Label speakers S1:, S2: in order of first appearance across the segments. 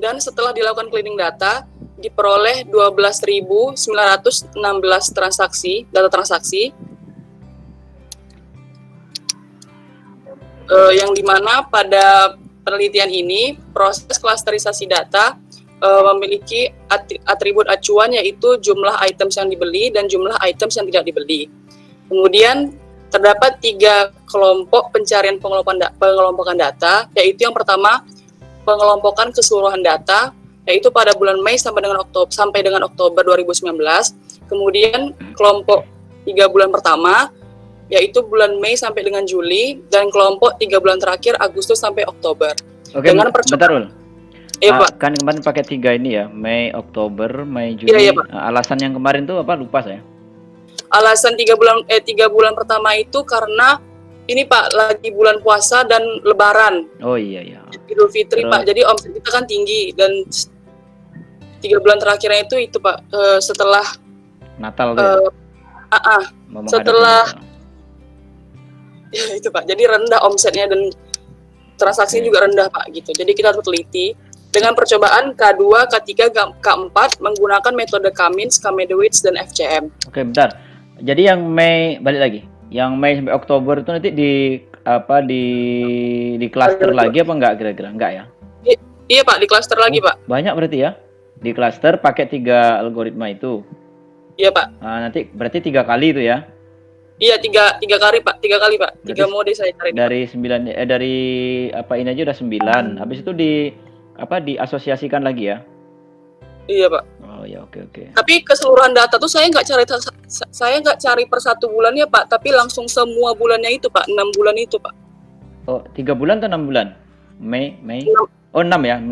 S1: dan setelah dilakukan cleaning data diperoleh 12.916 transaksi, data transaksi, yang dimana pada penelitian ini proses klasterisasi data memiliki atribut acuan, yaitu jumlah items yang dibeli dan jumlah items yang tidak dibeli. Kemudian terdapat 3 kelompok pencarian pengelompokan data, yaitu yang pertama pengelompokan keseluruhan data, yaitu pada bulan Mei sampai dengan Oktober 2019. Kemudian kelompok 3 bulan pertama, yaitu bulan Mei sampai dengan Juli, dan kelompok 3 bulan terakhir Agustus sampai Oktober.
S2: Oke, bentar Ul. Kan kemarin pakai 3 ini ya, Mei, Oktober, Mei, Juni. Iya, Pak. Alasan yang kemarin tuh apa? Lupa saya.
S1: Alasan 3 bulan pertama itu karena ini Pak, lagi bulan puasa dan Lebaran.
S2: Oh iya.
S1: Idul Fitri. Terus, Pak, jadi omset kita kan tinggi, dan 3 bulan terakhirnya itu Pak, setelah
S2: Natal tuh
S1: setelah ya itu Pak, jadi rendah omsetnya dan transaksinya juga rendah Pak, gitu. Jadi kita harus teliti dengan percobaan K2, K3, K4 menggunakan metode Cummins, Kamedowitz, dan FCM.
S2: Oke, bentar. Jadi yang Mei, balik lagi. Yang Mei sampai Oktober itu nanti di cluster lagi apa enggak kira-kira? Enggak ya?
S1: Iya Pak, di cluster lagi Pak.
S2: Banyak berarti ya? Di cluster pakai 3 algoritma itu.
S1: Iya Pak.
S2: Nah, nanti berarti 3 kali itu ya?
S1: Iya, 3 kali Pak. 3 kali Pak. 3 mode saya cari.
S2: Dari 9 dari apa ini aja udah 9. Habis itu diasosiasikan lagi ya?
S1: Iya Pak.
S2: Oh ya, oke.
S1: Tapi keseluruhan data tuh saya nggak cari per 1 bulan ya Pak, tapi langsung semua bulannya itu Pak, 6 bulan itu Pak.
S2: Oh, 3 bulan atau 6 bulan? Mei? 6. Oh, 6 ya?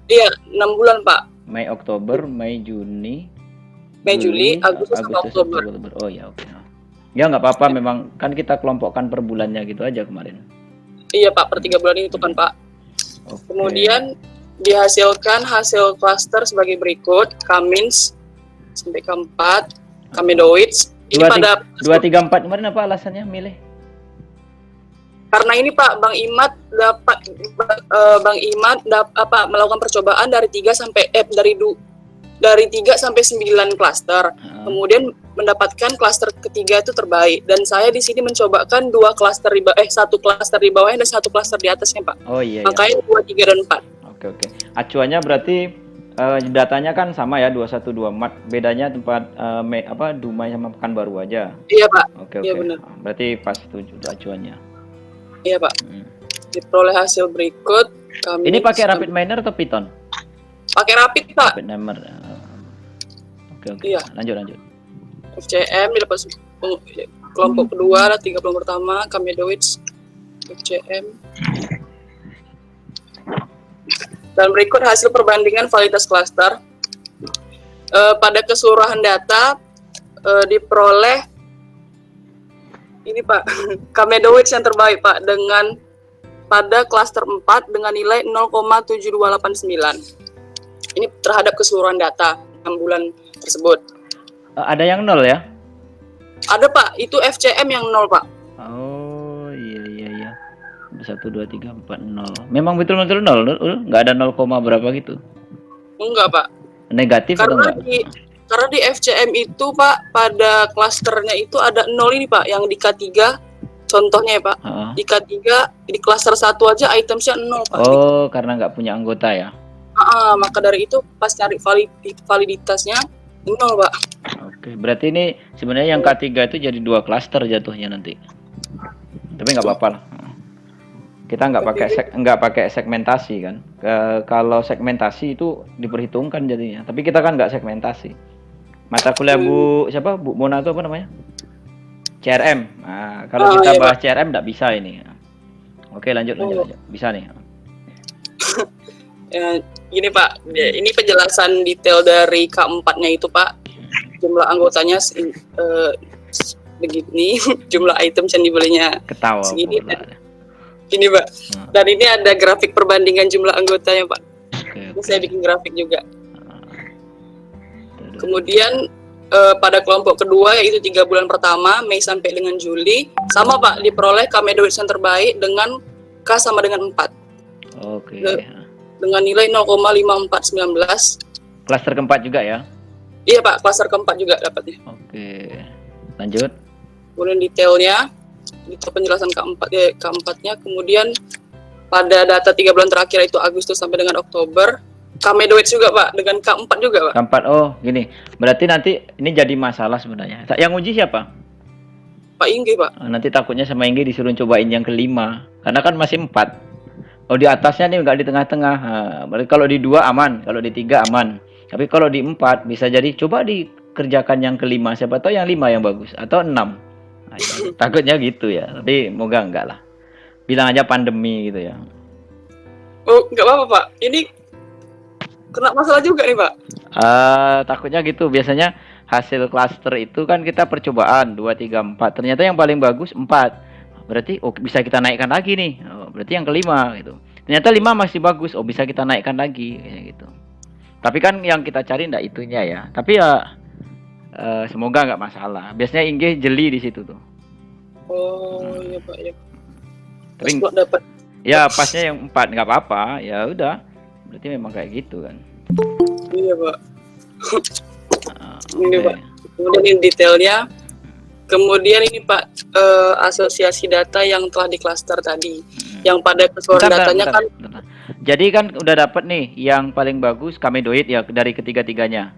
S1: Iya, 6 bulan Pak.
S2: Mei, Oktober, Mei, Juni,
S1: Juli, Agustus, sampai Oktober.
S2: Oh ya, oke. Ya nggak apa-apa, memang kan kita kelompokkan per bulannya gitu aja kemarin.
S1: Iya Pak, per 3 bulan itu kan Pak. Okay. Kemudian dihasilkan hasil cluster sebagai berikut: Cummins sampai K4, Kamedowitz. Ini
S2: 2, 3, 4 kemarin apa alasannya milih?
S1: Karena ini Pak, Bang Imad melakukan percobaan dari 3 sampai 9 klaster. Kemudian mendapatkan klaster ketiga itu terbaik, dan saya di sini mencobakan 1 klaster di bawahnya dan 1 klaster di atasnya Pak.
S2: Oh iya.
S1: Makanya 2, 3 dan 4.
S2: Oke. Acuannya berarti datanya kan sama ya, 2124. Bedanya tempat Dumai sama Pekanbaru aja.
S1: Iya Pak.
S2: Oke.
S1: Iya benar.
S2: Berarti pas itu acuannya.
S1: Iya Pak. Diperoleh hasil berikut.
S2: Ini pakai Rapid Miner atau Python?
S1: Pakai Rapid Pak.
S2: Rapid Miner. Oke.
S1: Iya.
S2: Lanjut.
S1: FCM didapat kelompok kedua, 3 kelompok pertama, Kamedowitz, FCM. Dan berikut hasil perbandingan validitas cluster. Pada keseluruhan data diperoleh ini Pak, Kamedowitz yang terbaik Pak, dengan pada cluster 4 dengan nilai 0,7289. Ini terhadap keseluruhan data 6 bulan tersebut.
S2: Ada yang 0 ya?
S1: Ada Pak, itu FCM yang 0 Pak.
S2: Oh iya. 1, 2, 3, 4, 0. Memang betul-betul 0? Nggak ada 0, berapa gitu?
S1: Enggak Pak.
S2: Negatif atau enggak?
S1: Karena di FCM itu Pak, pada klasternya itu ada 0 ini Pak, yang di K3 contohnya ya Pak. Di K3, di klaster 1 aja itemsnya 0 Pak.
S2: Oh, karena nggak punya anggota ya?
S1: Maka dari itu pas cari validitasnya 0 Pak.
S2: Oke, berarti ini sebenarnya yang K3 itu jadi 2 klaster jatuhnya nanti. Tapi nggak apa-apa lah. Kita nggak pakai segmentasi kan. Kalau segmentasi itu diperhitungkan jadinya. Tapi kita kan nggak segmentasi. Mata kuliah Bu Mona itu apa namanya? CRM. Nah, kalau kita bahas CRM nggak bisa ini. Oke, lanjut. Bisa nih.
S1: Gini Pak, ini penjelasan detail dari K4-nya itu Pak. Jumlah anggotanya begini, jumlah item yang dibelinya
S2: ketawa
S1: segini. Ini Pak. Dan ini ada grafik perbandingan jumlah anggotanya Pak. Ini saya bikin grafik juga. Kemudian pada kelompok kedua, yaitu 3 bulan pertama, Mei sampai dengan Juli, sama Pak, diperoleh Kamedowitz yang terbaik dengan K sama dengan 4.
S2: Oke.
S1: dengan nilai 0,5419.
S2: Klaster keempat juga ya?
S1: Iya Pak, klaster keempat juga dapatnya.
S2: Oke, lanjut.
S1: Kemudian detailnya, itu penjelasan keempatnya. Kemudian pada data 3 bulan terakhir itu Agustus sampai dengan Oktober, Kamedoid juga Pak, dengan K4 juga Pak.
S2: Keempat, oh gini, berarti nanti ini jadi masalah sebenarnya. Yang uji siapa?
S1: Pak Inggi Pak.
S2: Nanti takutnya sama Inggi disuruh cobain yang kelima, karena kan masih 4. Oh di atasnya nih nggak di tengah-tengah. Berarti kalau di 2 aman, kalau di 3 aman. Tapi kalau di 4 bisa jadi coba dikerjakan yang kelima, siapa tahu yang 5 yang bagus atau 6. Nah, takutnya gitu ya. Tapi moga enggak lah. Bilang aja pandemi gitu ya.
S1: Oh, nggak apa-apa Pak. Ini kena masalah juga nih Pak.
S2: Takutnya gitu. Biasanya hasil klaster itu kan kita percobaan 2, 3, 4. Ternyata yang paling bagus 4. Berarti bisa kita naikkan lagi nih. Berarti yang kelima gitu. Ternyata 5 masih bagus. Bisa kita naikkan lagi kayak gitu. Tapi kan yang kita cari enggak itunya ya. Tapi ya semoga nggak masalah. Biasanya Ingge jeli di situ tuh.
S1: Oh iya Pak ya.
S2: Tapi
S1: dapat.
S2: Ya pasnya yang 4 nggak apa-apa. Ya udah. Berarti memang kayak gitu kan.
S1: Iya Pak.
S2: Ini
S1: Pak. Kemudian ini detailnya. Kemudian ini Pak, asosiasi data yang telah diklaster tadi. Yang pada keseluruhan datanya kan.
S2: Jadi kan udah dapat nih yang paling bagus Kamedoid ya dari ketiga-tiganya.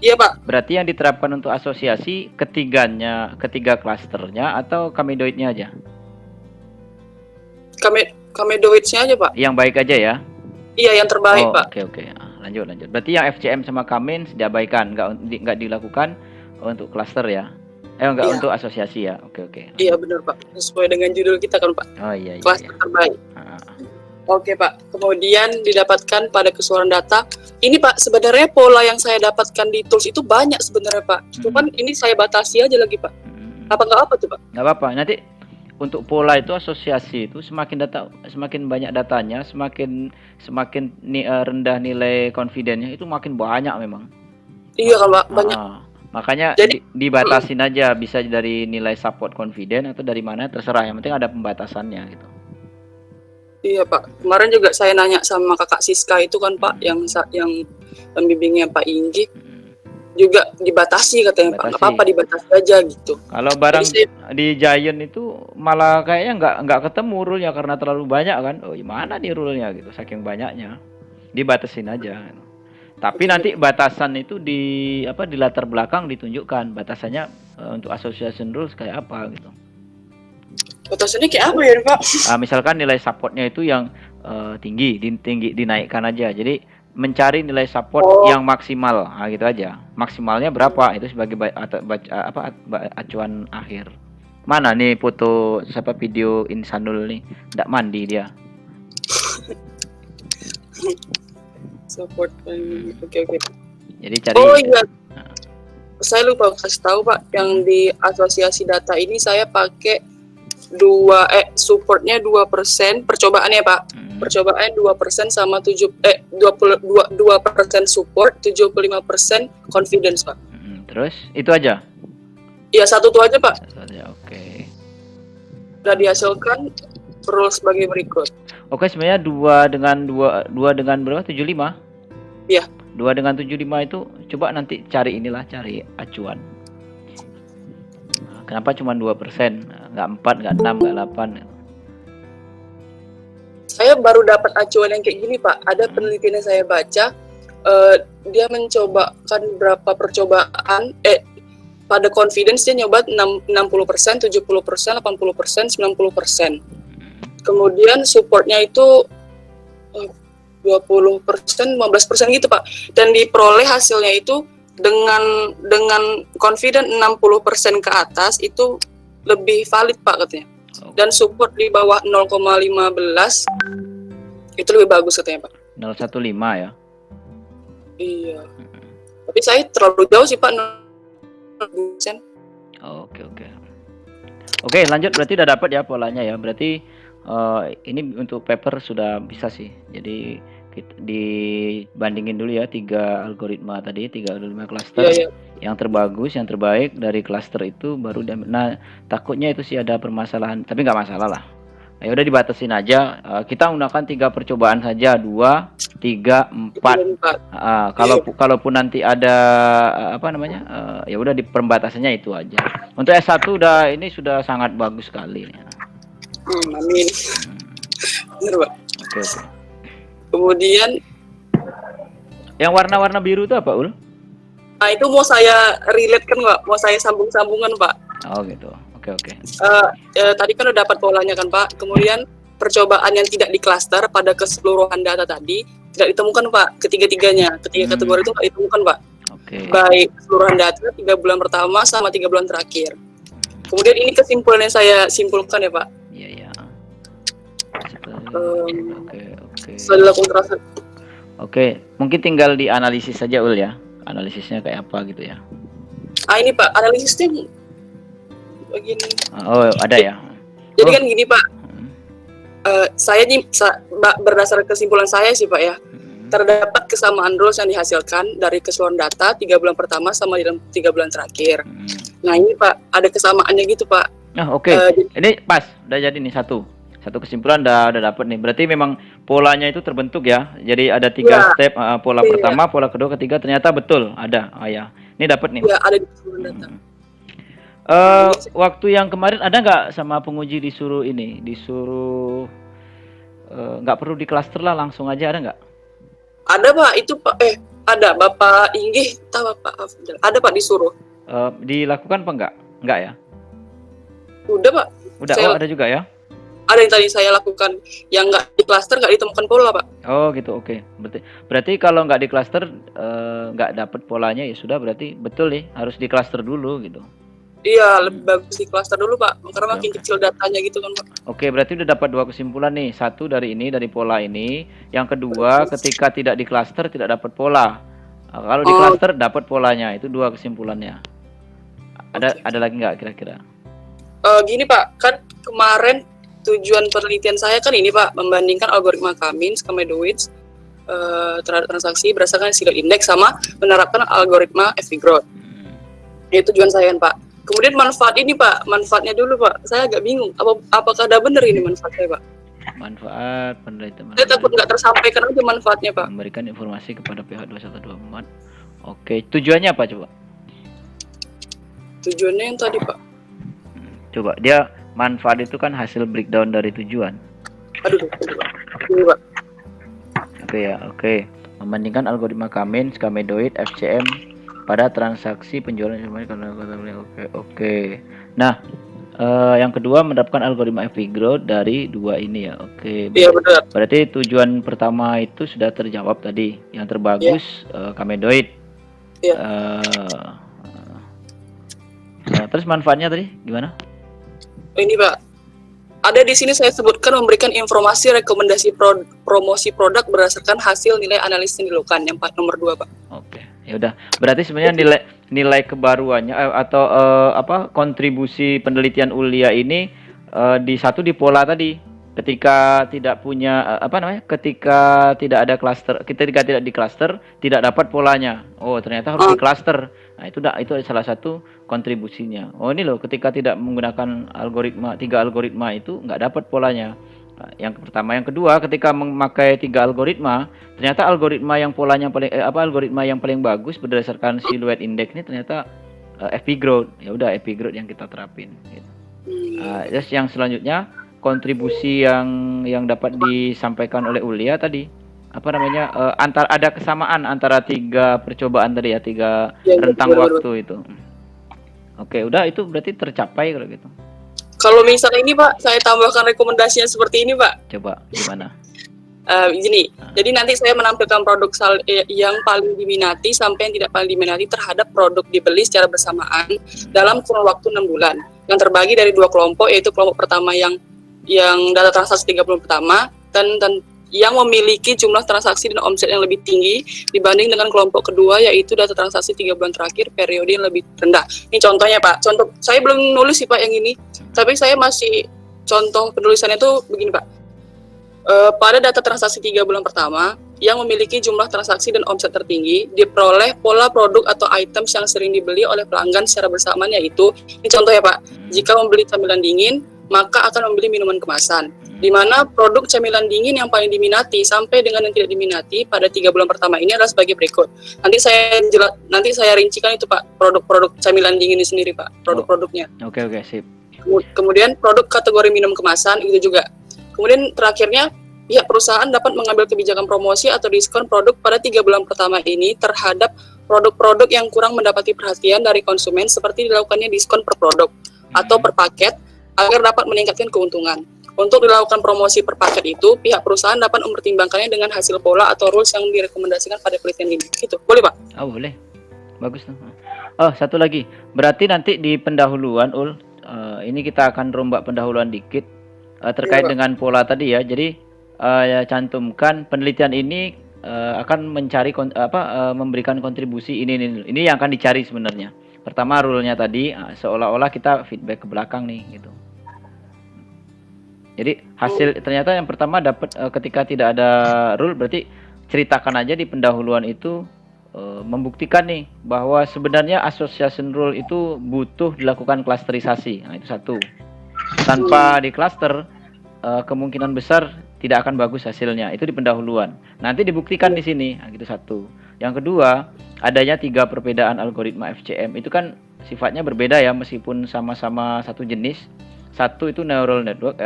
S1: Iya Pak.
S2: Berarti yang diterapkan untuk asosiasi ketiga klasternya atau Kamedoidnya aja?
S1: Kamedoidnya aja Pak.
S2: Yang baik aja ya?
S1: Iya yang terbaik Pak.
S2: Oke. Lanjut. Berarti yang FCM sama Kamin diabaikan, nggak dilakukan untuk klaster ya? Enggak untuk asosiasi ya? Oke.
S1: Iya benar Pak. Sesuai dengan judul kita kan Pak.
S2: Oh iya.
S1: Klaster terbaik. Oke Pak, kemudian didapatkan pada keseluruhan data. Ini Pak, sebenarnya pola yang saya dapatkan di tools itu banyak sebenarnya Pak. Cuman ini saya batasi aja lagi Pak. Nggak apa tuh Pak?
S2: Nggak apa-apa, nanti untuk pola itu asosiasi itu semakin banyak datanya, semakin rendah nilai confidence-nya itu makin banyak memang.
S1: Iya kan Pak, banyak.
S2: Makanya jadi, dibatasin aja, bisa dari nilai support confidence atau dari mana terserah, yang penting ada pembatasannya gitu.
S1: Iya Pak, kemarin juga saya nanya sama kakak Siska itu kan Pak, yang pembimbingnya Pak Inggi, juga dibatasi katanya Pak, nggak apa-apa dibatasi aja gitu.
S2: Kalau barang di Giant itu malah kayaknya nggak ketemu rule-nya karena terlalu banyak kan, gimana nih rule-nya gitu, saking banyaknya, dibatasin aja. Tapi nanti batasan itu di latar belakang ditunjukkan batasannya untuk association rules kayak apa gitu.
S1: Batasannya kayak apa ya Pak?
S2: Misalkan nilai supportnya itu yang tinggi dinaikkan aja. Jadi mencari nilai support yang maksimal, gitu aja. Maksimalnya berapa itu sebagai acuan akhir. Mana nih foto video Insanul nih? Nggak mandi dia.
S1: Support oke. Jadi
S2: cari.
S1: Oh iya. Saya lupa kasih tahu Pak, yang di asosiasi data ini saya pakai supportnya 2%, percobaannya Pak. Percobaan 2% sama 22% support, 75% confidence Pak.
S2: Terus itu aja?
S1: Iya, satu tuh aja Pak.
S2: Satu aja, oke.
S1: Sudah dihasilkan rules sebagai berikut.
S2: Oke, sebenarnya 2 dengan berapa? 75?
S1: Iya.
S2: 2 dengan 75 itu coba nanti cari acuan. Kenapa cuma 2%? Nggak 4, nggak 6, nggak 8?
S1: Saya baru dapat acuan yang kayak gini Pak. Ada penelitian yang saya baca, dia mencobakan berapa percobaan, pada confidence dia nyoba 60%, 70%, 80%, 90%. Kemudian supportnya itu 20%, 15% gitu Pak. Dan diperoleh hasilnya itu dengan confident 60% ke atas itu lebih valid Pak katanya. Dan support di bawah 0,15 itu lebih bagus katanya Pak.
S2: 0,15 ya?
S1: Iya. Tapi saya terlalu jauh sih Pak. 0%.
S2: Oke, lanjut, berarti udah dapat ya polanya ya. Berarti ini untuk paper sudah bisa sih. Jadi dibandingin dulu ya 3 algoritma cluster.
S1: Iya.
S2: Yang terbaik dari cluster itu baru. Nah, takutnya itu sih ada permasalahan, tapi nggak masalah lah. Ya udah dibatasin aja. Kita gunakan 3 percobaan saja, 2, 3, 4. Kalaupun nanti ada apa namanya? Ya udah di pembatasannya itu aja. Untuk S1 ini sudah sangat bagus sekali.
S1: Amin. Benar, Pak.
S2: Oke.
S1: Kemudian
S2: yang warna-warna biru itu apa, Ul?
S1: nah itu mau saya relate kan, Pak. Mau saya sambung-sambungan, Pak.
S2: Oh gitu. Oke.
S1: Tadi kan udah dapat polanya kan, Pak. Kemudian percobaan yang tidak diklaster pada keseluruhan data tadi tidak ditemukan, Pak. Ketiga kategori itu nggak ditemukan, Pak.
S2: Oke.
S1: Baik keseluruhan data 3 bulan pertama sama 3 bulan terakhir. Kemudian ini kesimpulan yang saya simpulkan ya, Pak.
S2: Iya. Oke.
S1: Setelah dilakukan transaksi.
S2: Oke, mungkin tinggal dianalisis saja, Ul ya. Analisisnya kayak apa gitu ya.
S1: Ini Pak, analisisnya begini.
S2: Oh, ada ya.
S1: Jadi kan gini, Pak. Saya berdasarkan kesimpulan saya sih, Pak ya. Terdapat kesamaan rules yang dihasilkan dari keseluruhan data 3 bulan pertama sama dalam 3 bulan terakhir. Nah, ini Pak, ada kesamaannya gitu, Pak.
S2: Oke. Ini pas, udah jadi nih satu kesimpulan udah dapat nih. Berarti memang polanya itu terbentuk ya. Jadi ada 3 step, pola pertama, pola kedua, ketiga, ternyata betul ada. Ya. Ini dapat nih.
S1: Ya, ada di keseluruhan data.
S2: Waktu yang kemarin ada nggak sama penguji disuruh nggak perlu di klaster lah, langsung aja, ada nggak?
S1: Ada, Pak, itu Pak. Ada Bapak Inggih, tahu Bapak Afdal. Ada, Pak, disuruh.
S2: Dilakukan apa enggak? Enggak ya?
S1: Udah, Pak.
S2: Udah, ada juga ya?
S1: Ada yang tadi saya lakukan, yang nggak di klaster nggak ditemukan pola, Pak.
S2: Oh gitu, oke. Berarti kalau nggak di klaster nggak dapet polanya, ya sudah, berarti betul nih harus di klaster dulu gitu.
S1: Iya, lebih bagus di klaster dulu, Pak, karena makin kecil datanya gitu kan, Pak.
S2: Oke, berarti udah dapat 2 kesimpulan nih. Satu dari pola ini. Yang kedua, ketika tidak di klaster tidak dapat pola. Kalau di klaster dapat polanya. Itu 2 kesimpulannya. Ada lagi nggak kira-kira?
S1: Gini, Pak, kan kemarin tujuan penelitian saya kan ini, Pak, membandingkan algoritma Kamins, Kamedowitz terhadap transaksi berdasarkan Silet Index sama menerapkan algoritma FV-Growth. Itu tujuan saya kan, Pak. Kemudian manfaat ini, Pak, manfaatnya dulu, Pak. Saya agak bingung, apakah ada benar ini manfaatnya, Pak?
S2: Manfaat penelitian.
S1: Saya takut nggak tersampaikan aja manfaatnya, Pak.
S2: Memberikan informasi kepada pihak 212. Oke, tujuannya apa coba?
S1: Tujuannya yang tadi, Pak.
S2: Coba, dia manfaat itu kan hasil breakdown dari tujuan.
S1: Aduh, ini, Pak.
S2: Oke. Membandingkan algoritma Kamins, Kamedowitz, FCM pada transaksi penjualan informasi karena oke. Nah, yang kedua menerapkan algoritma FV-Growth dari 2 ini ya. Oke.
S1: Iya, benar.
S2: Berarti tujuan pertama itu sudah terjawab tadi. Yang terbagus Kamedowitz.
S1: Iya.
S2: Terus manfaatnya tadi gimana?
S1: Ini, Pak. Ada di sini saya sebutkan memberikan informasi rekomendasi promosi produk berdasarkan hasil nilai analisis yang dilakukan, yang nomor 2, Pak.
S2: Oke. Ya udah. Berarti sebenarnya nilai kebaruannya atau kontribusi penelitian Ulia ini di pola tadi. Ketika tidak punya ketika tidak ada klaster, ketika tidak di klaster tidak dapat polanya. Oh, ternyata harus di klaster. Nah, itu salah satu kontribusinya. Oh, ini loh, ketika tidak menggunakan 3 algoritma itu nggak dapat polanya. Nah, yang pertama, yang kedua, ketika memakai 3 algoritma, ternyata algoritma yang polanya algoritma yang paling bagus berdasarkan Silhouette Index ini ternyata FV-Growth. Ya udah, FV-Growth yang kita terapin gitu. Terus yang selanjutnya, kontribusi yang dapat disampaikan oleh Ulia tadi, ada kesamaan antara 3 percobaan tadi ya, 3 rentang waktu itu. Oke, udah, itu berarti tercapai kalau gitu.
S1: Kalau misalnya ini, Pak, saya tambahkan rekomendasinya seperti ini, Pak.
S2: Coba gimana?
S1: Gini, jadi nanti saya menampilkan produk yang paling diminati sampai yang tidak paling diminati terhadap produk dibeli secara bersamaan dalam kurun waktu 6 bulan. Yang terbagi dari 2 kelompok, yaitu kelompok pertama yang data transaksi 3 bulan pertama dan yang memiliki jumlah transaksi dan omset yang lebih tinggi dibanding dengan kelompok kedua, yaitu data transaksi 3 bulan terakhir periode yang lebih rendah. Ini contohnya, Pak. Contoh saya belum nulis sih, Pak, yang ini, tapi saya masih contoh penulisannya itu begini, Pak. Pada data transaksi 3 bulan pertama yang memiliki jumlah transaksi dan omset tertinggi diperoleh pola produk atau items yang sering dibeli oleh pelanggan secara bersamaan, yaitu ini contoh ya, Pak. Jika membeli camilan dingin, maka akan membeli minuman kemasan. Di mana produk camilan dingin yang paling diminati sampai dengan yang tidak diminati pada 3 bulan pertama ini adalah sebagai berikut. Nanti saya rincikan itu Pak, produk-produk camilan dingin ini sendiri Pak, produk-produknya.
S2: Oke, sip.
S1: Kemudian produk kategori minum kemasan itu juga. Kemudian terakhirnya pihak perusahaan dapat mengambil kebijakan promosi atau diskon produk pada 3 bulan pertama ini terhadap produk-produk yang kurang mendapati perhatian dari konsumen seperti dilakukannya diskon per produk atau per paket agar dapat meningkatkan keuntungan. Untuk dilakukan promosi per paket itu, pihak perusahaan dapat mempertimbangkannya dengan hasil pola atau rules yang direkomendasikan pada penelitian ini. Gitu, boleh Pak?
S2: Oh boleh, bagus tuh. Oh satu lagi, berarti nanti di pendahuluan ini kita akan rombak pendahuluan dikit terkait dengan pola tadi ya. Jadi cantumkan penelitian ini akan mencari memberikan kontribusi ini yang akan dicari sebenarnya. Pertama rule-nya tadi seolah-olah kita feedback ke belakang nih gitu. Jadi hasil ternyata yang pertama dapat ketika tidak ada rule, berarti ceritakan aja di pendahuluan itu membuktikan nih bahwa sebenarnya association rule itu butuh dilakukan klasterisasi. Nah itu satu. Tanpa di klaster kemungkinan besar tidak akan bagus hasilnya. Itu di pendahuluan. Nanti dibuktikan di sini. Nah, gitu satu. Yang kedua, adanya 3 perbedaan algoritma FCM. Itu kan sifatnya berbeda ya meskipun sama-sama satu jenis. Satu itu neural network,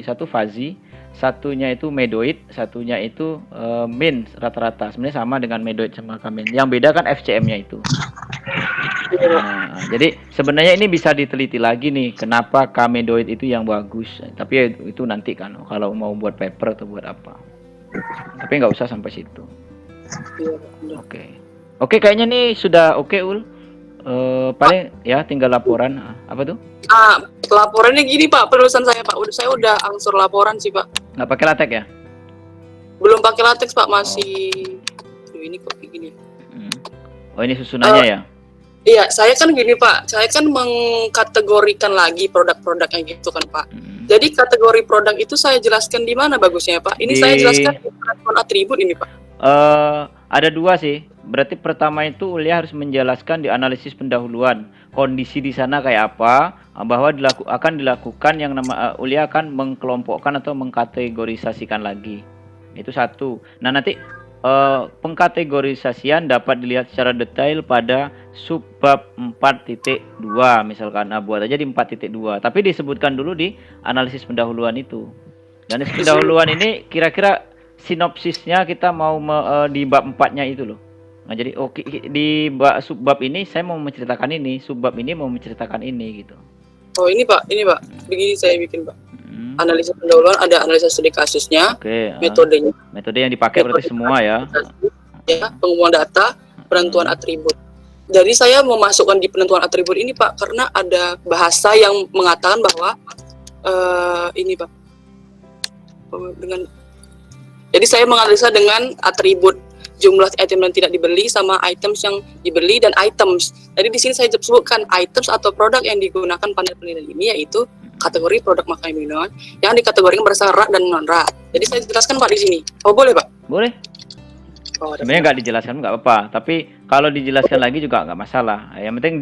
S2: satu fuzzy, satunya itu medoid, satunya itu mean rata-rata. Sebenarnya sama dengan medoid sama K-mean. Yang beda kan FCM-nya itu. Nah, jadi sebenarnya ini bisa diteliti lagi nih, kenapa K-medoid itu yang bagus. Tapi itu nanti kan kalau mau buat paper atau buat apa. Tapi nggak usah sampai situ. Oke, kayaknya nih sudah oke Ul. Paling ya tinggal laporan. Apa tuh?
S1: Laporannya gini Pak, penulisan saya Pak. Saya udah angsur laporan sih Pak.
S2: Nggak pakai latex ya?
S1: Belum pakai latex Pak, masih. Ini kok gini.
S2: Oh ini susunannya ya?
S1: Iya, saya kan gini Pak. Saya kan mengkategorikan lagi produk-produknya gitu kan Pak. Jadi kategori produk itu saya jelaskan di mana bagusnya Pak? Ini saya jelaskan di penentuan atribut ini Pak.
S2: Ada 2 sih. Berarti pertama itu Ulia harus menjelaskan di analisis pendahuluan kondisi di sana kayak apa, bahwa akan dilakukan yang Ulia akan mengkelompokkan atau mengkategorisasikan lagi. Itu satu. Nah nanti pengkategorisasian dapat dilihat secara detail pada subbab 4.2 misalkan. Nah buat aja di 4.2. Tapi disebutkan dulu di analisis pendahuluan itu. Dan di pendahuluan ini kira-kira sinopsisnya kita mau di bab 4-nya itu loh. Nah, jadi di subbab ini saya mau menceritakan ini, subbab ini mau menceritakan ini gitu.
S1: Oh, ini Pak. Begini saya bikin Pak. Analisa pendahuluan ada analisa studi kasusnya, metodenya.
S2: Metode yang dipakai berarti semua ya.
S1: Ya, pengumuman data, penentuan atribut. Jadi saya mau masukkan di penentuan atribut ini Pak karena ada bahasa yang mengatakan bahwa ini Pak. Jadi saya menganalisa dengan atribut jumlah item yang tidak dibeli sama items yang dibeli dan items. Jadi di sini saya sebutkan items atau produk yang digunakan pada penelitian ini yaitu kategori produk makanan minuman yang dikategorikan berdasarkan rak dan non rak. Jadi saya jelaskan Pak di sini. Oh boleh Pak?
S2: Boleh. Sebenarnya nggak dijelaskan nggak apa-apa. Tapi kalau dijelaskan lagi juga nggak masalah. Yang penting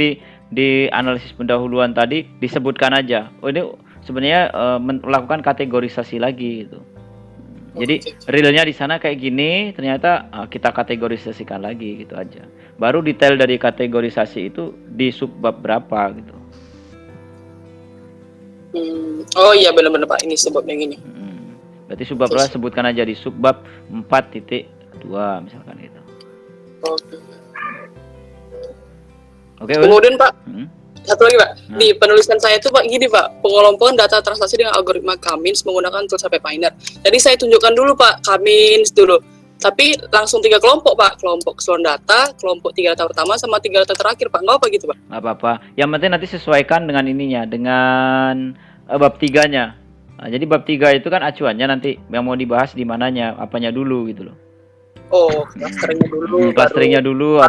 S2: di analisis pendahuluan tadi disebutkan aja. Oh ini sebenarnya melakukan kategorisasi lagi gitu. Jadi realnya di sana kayak gini, ternyata kita kategorisasikan lagi gitu aja. Baru detail dari kategorisasi itu di subbab berapa gitu.
S1: Oh iya benar-benar Pak, ini subbab yang ini.
S2: Berarti subbab berapa sebutkan aja di subbab 4.2 misalkan gitu. Oke.
S1: Kemudian Pak, satu lagi Pak, di penulisan saya itu Pak gini Pak, pengelompokan data transaksi dengan algoritma K-means menggunakan tools HP Finder. Jadi saya tunjukkan dulu Pak K-means dulu, tapi langsung 3 kelompok Pak, kelompok keseluruhan data, kelompok 3 data pertama sama 3 data terakhir Pak, nggak apa gitu Pak?
S2: Nggak apa-apa, yang penting nanti sesuaikan dengan ininya, dengan bab 3-nya. Nah, jadi bab 3 itu kan acuannya nanti yang mau dibahas di mananya, apanya dulu gitu loh.
S1: Oh, klasteringnya dulu.
S2: Klasteringnya dulu.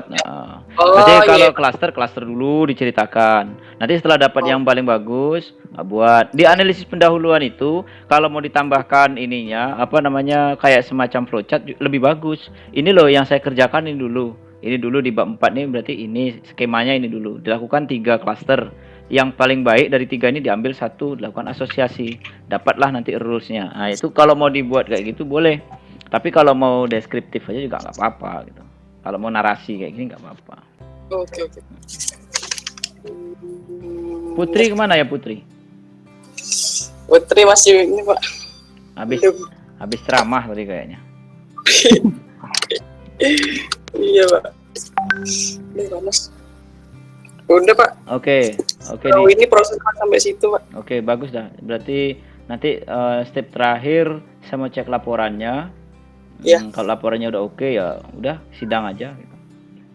S2: Jadi kalau klaster dulu diceritakan. Nanti setelah dapat yang paling bagus, buat di analisis pendahuluan itu kalau mau ditambahkan ininya kayak semacam flowchart lebih bagus. Ini loh yang saya kerjakan ini dulu. Ini dulu di bab 4 nih berarti ini skemanya ini dulu. Dilakukan 3 klaster. yang paling baik dari 3 ini diambil satu, dilakukan asosiasi, dapatlah nanti rules-nya. Nah itu kalau mau dibuat kayak gitu boleh, tapi kalau mau deskriptif aja juga nggak apa-apa gitu. Kalau mau narasi kayak gini nggak apa-apa.
S1: Oke.
S2: Putri kemana ya Putri?
S1: Putri masih ini Pak.
S2: Habis ceramah tadi kayaknya.
S1: Iya Pak. Ini panas. Udah Pak.
S2: Oke.
S1: Ini proses sampai situ Pak.
S2: Oke, bagus dah. Berarti nanti step terakhir saya mau cek laporannya.
S1: Iya.
S2: Kalau laporannya udah oke ya udah sidang aja gitu.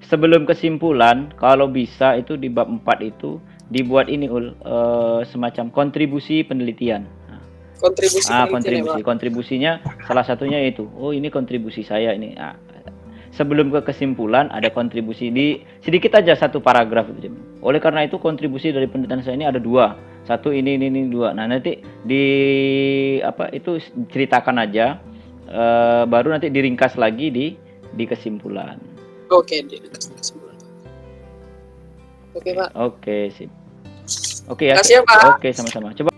S2: Sebelum kesimpulan, kalau bisa itu di bab 4 itu dibuat ini semacam kontribusi penelitian.
S1: Kontribusi penelitian ya, Pak.
S2: Kontribusinya salah satunya itu. Oh, ini kontribusi saya ini. Nah, sebelum ke kesimpulan ada kontribusi di sedikit aja satu paragraf itu. Oleh karena itu kontribusi dari penelitian saya ini ada 2. Satu ini 2. Nah, nanti di itu ceritakan aja. Baru nanti diringkas lagi di kesimpulan.
S1: Oke, diringkas di kesimpulan. Oke, Pak.
S2: Oke, sip. Oke ya.
S1: Terima kasih ya, Pak.
S2: Oke, sama-sama. Coba